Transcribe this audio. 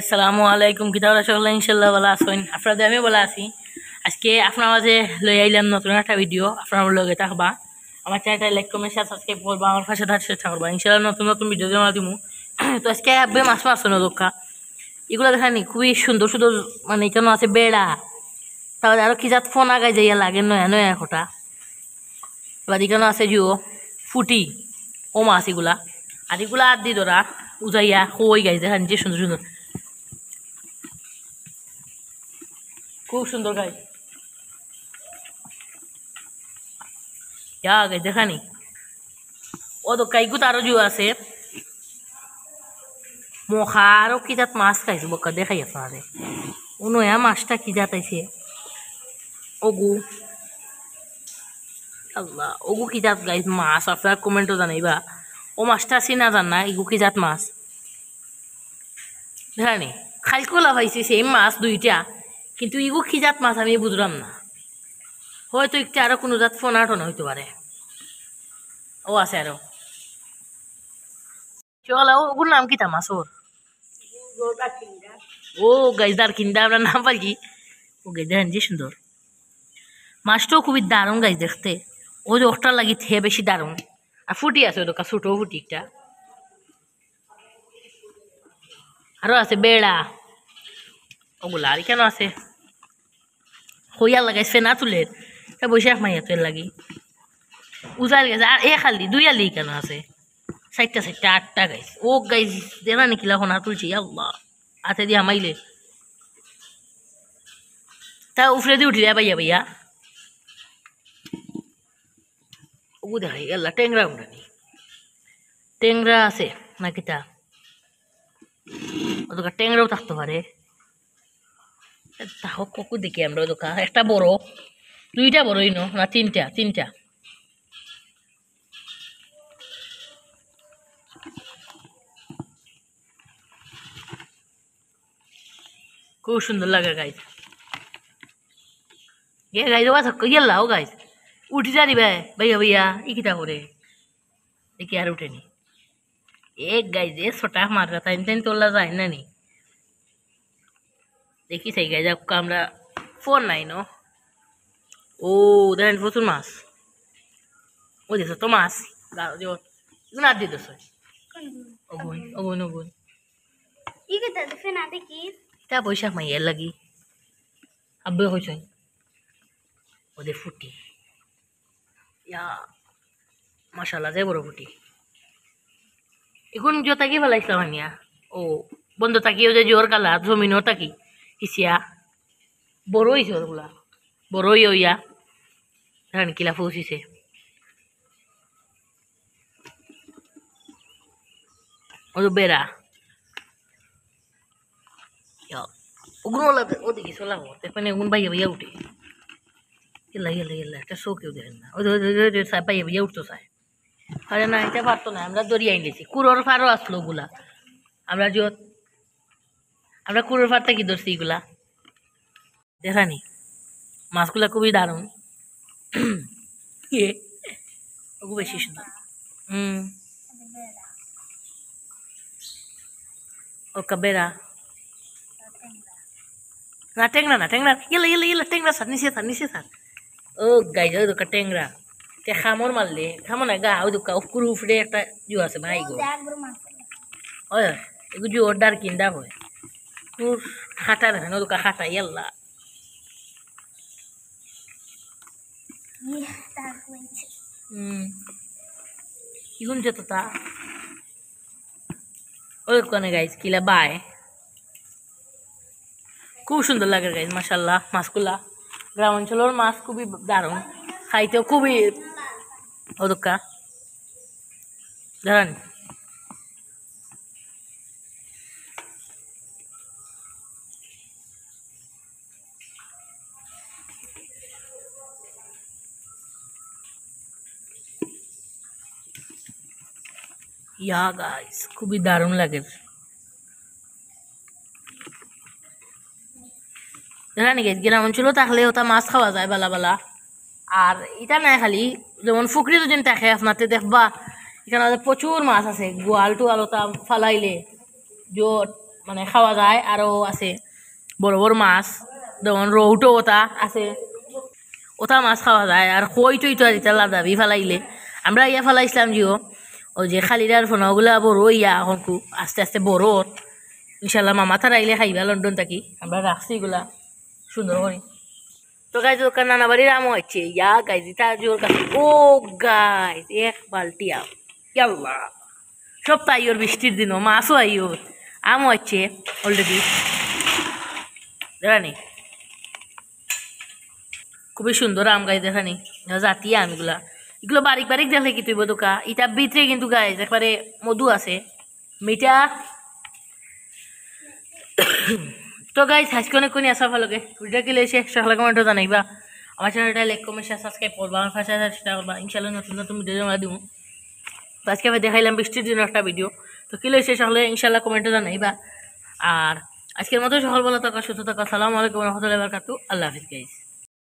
আসসালামু আলাইকুম কিতাব সকলে ইনশাল্লাহ ভালো আছেন আপনাদের আমি ভালো আছি আজকে আপনার মাঝে লই আইলাম নতুন একটা ভিডিও আপনার লগে থাকবা আমার চ্যানেলটা লাইক কমেন্ট শেয়ার সাবস্ক্রাইব করবা আমার পাশে থাকবা ইনশাল্লাহ নতুন নতুন ভিডিও জমা দিমু তো আজকে আব্বে মাছ না দোকা এগুলো দেখানি খুবই সুন্দর সুন্দর মানে এখানে আছে বেড়া তারপরে আরো কি জাত ফোন আগায় যাইয়া লাগে নয়া নয়া একটা এবার এখানে আছে জিও ফুটি ও মাছ এগুলা আর এগুলা আর দি ধরা উজাইয়া কই গাইছে দেখান যে সুন্দর সুন্দর খুব সুন্দর গাছ গাছ দেখানি ও তো কাইকু তারও জু আছে মখা আরও কি জাত মাছ খাইছে বকা দেখাই আপনাদের ও নয়া মাছটা কি জাত আইছে ওগু আল্লাহ ওগু কি জাত গাইছ মাছ আপনার কমেন্টও জানাইবা ও মাছটা আছি না জান না এগু কি জাত মাছ দেখানি খালকোলা পাইছে সেম মাছ দুইটা কিন্তু ইগু কি জাত মাছ আমি বুঝলাম না হয়তো একটু আরো কোনো জাত ফোনা টোনা হইতে পারে ও আছে আরো চল ওগুর নাম কি তা মাছ ওর ও গাইজদার কিন্দা আমরা নাম পাই কি ও গাইজ দেখেন যে সুন্দর মাছটাও খুবই দারুণ গাইজ দেখতে ও যে ওটার লাগি থে বেশি দারুণ আর ফুটি আছে ওর ছোট ফুটি একটা আরো আছে বেড়া ওগুলা আর কেন আছে হইয়া লাগাইছে না তুলের বৈশাখ মাইয়া তুলের লাগি উজাল গেছে আর এ খালি দুই আলি কেন আছে চারটা চারটা আটটা গাইছ ও গাইছ দেনা নিকিলা না তুলছি আল্লাহ হাতে দিয়ে হামাইলে তা উফরে দিয়ে উঠিলে ভাইয়া ভাইয়া ও দেখাই আল্লাহ টেংরা উঠানি টেংরা আছে নাকি তা ওদোকা টেংরাও থাকতে পারে তাহলে ককু দেখি আমরা ওদোকা একটা বড় দুইটা বড়ই না তিনটা তিনটা খুব সুন্দর লাগে গাইজ গাইজ বা থাক গেলাও গাইজ উঠি জানি ভাইয়া ভাইয়া ই কিতা করে দেখি আর উঠেনি এক গাইজ এ ছোটা মারা তাই তাই তোলা যায় না নি দেখি সেই গাইজ আমরা ফোন নাই ন ও দেখেন প্রচুর মাছ ও দেখছো তো মাছ না দিয়ে দেছ অগুন অগুন অগুন তা বৈশাখ মাইয়ের লাগি আব্বে হয়েছ ওদের ফুটি ইয়া মাশাল্লাহ যায় বড় ফুটি এখন জো তাকি ফেলাইছিলাম আমিয়া ও বন্ধ তাকিও যে জোর কালা জমিনও তাকি হিসিয়া বড় হয়েছে ওগুলা বড়ই ইয়া ধান কিলা পৌঁছিছে ও তো বেড়া ওগুলো ও দেখি চলা মানে ওগুন ভাইয়া ভাইয়া উঠে গেলা গেলা গেলা একটা চৌকেও দেখেন না ওই ভাইয়া ভাইয়া উঠতো চায় আরে না এটা পারতো না আমরা দরিয়াই নিয়েছি কুড়োর ফারও আসলো ওগুলা আমরা কুড়োর ফারটা কি ধরছি এগুলা দেখানি মাছগুলা খুবই দারুণ ওগু বেশি সুন্দর ওকা বেড়া না টেংরা না টেংরা ইলা ইলা ইলা টেংরা সার নিচে সার ও গাইজ ওই দোকা টেংরা তে খামর মারলে খামো না গা ওই দোকা উপরে উপরে একটা জু আছে ভাই গো ওই এগু জু অর্ডার কিন্দা হয় তোর খাটা দেখেন ওই দোকা খাটা ইয়াল্লা ইগুন যেত তা ওই কোনে গাইজ কিলা বায় খুব সুন্দর লাগে গাইজ মাশাল্লাহ মাছগুলা গ্রাম অঞ্চলের মাছ খুবই দারুণ খাইতেও খুবই ওদকা দাঁড়ান ইয়া গাইজ খুবই দারুণ লাগে জানি গাইজ গ্রাম অঞ্চলেও থাকলে ওটা মাছ খাওয়া যায় বালা বালা আর এটা নাই খালি যেমন ফুকরি যদি থাকে আপনাতে দেখবা এখানে প্রচুর মাছ আছে গোয়াল টোয়াল ওটা ফালাইলে জোট মানে খাওয়া যায়, আরও আছে বড় বড় মাছ, যেমন রৌটো ওটা আছে, ওটা মাছ খাওয়া যায়। আর কই টই তো আর লাদাবি ফেলাইলে আমরা ইয়া ফেলাইছিলাম জিও, ওই যে খালিদার ফোনাগুলা বড় ইয়া এখন খুব আস্তে আস্তে বড়। ইনশাল্লাহ মামা তারা আইলে খাইবা লন্ডন থাকি, আমরা রাখছি এগুলা সুন্দর করি। তো গাইজ ওখানে নানা বাড়ির আমও হচ্ছে, ইয়া গাইজ এটা জোর কাছে ও গাইজ এক বালতি আম, ইয়াল্লাহ সব তো আইওর বৃষ্টির দিনও মাছও আইওর, আমও হচ্ছে অলরেডি দেখানি, খুবই সুন্দর আম গাইজ দেখানি, জাতি আম এগুলা, এগুলো বারিক বারিক দেখলে কি তুইব দোকা ইটার ভিতরে কিন্তু গাইজ একবারে মধু আছে মিঠা। তো গাইজ আজকে অনেক কোনি আসা ভালোকে ভিডিও কি লেগেছে সকালে কমেন্টও জানাইবা, আমার চ্যানেলটা লাইক কমেন্ট শেয়ার সাবস্ক্রাইব করবা, আমার পাশে চেষ্টা করবা, ইনশাল্লাহ নতুন নতুন ভিডিও আমরা দিব। তো আজকে আমি দেখাইলাম বৃষ্টির দিনের একটা ভিডিও, তো কি লেগেছে সকালে ইনশাল্লাহ কমেন্টও জানাইবা। আর আজকের মতো সকল ভালো থাকা সুস্থ থাকা, আসসালামু আলাইকুম রহমতুল্লাহি ওয়া বারাকাতুহু, আল্লাহ হাফিজ গাইজ।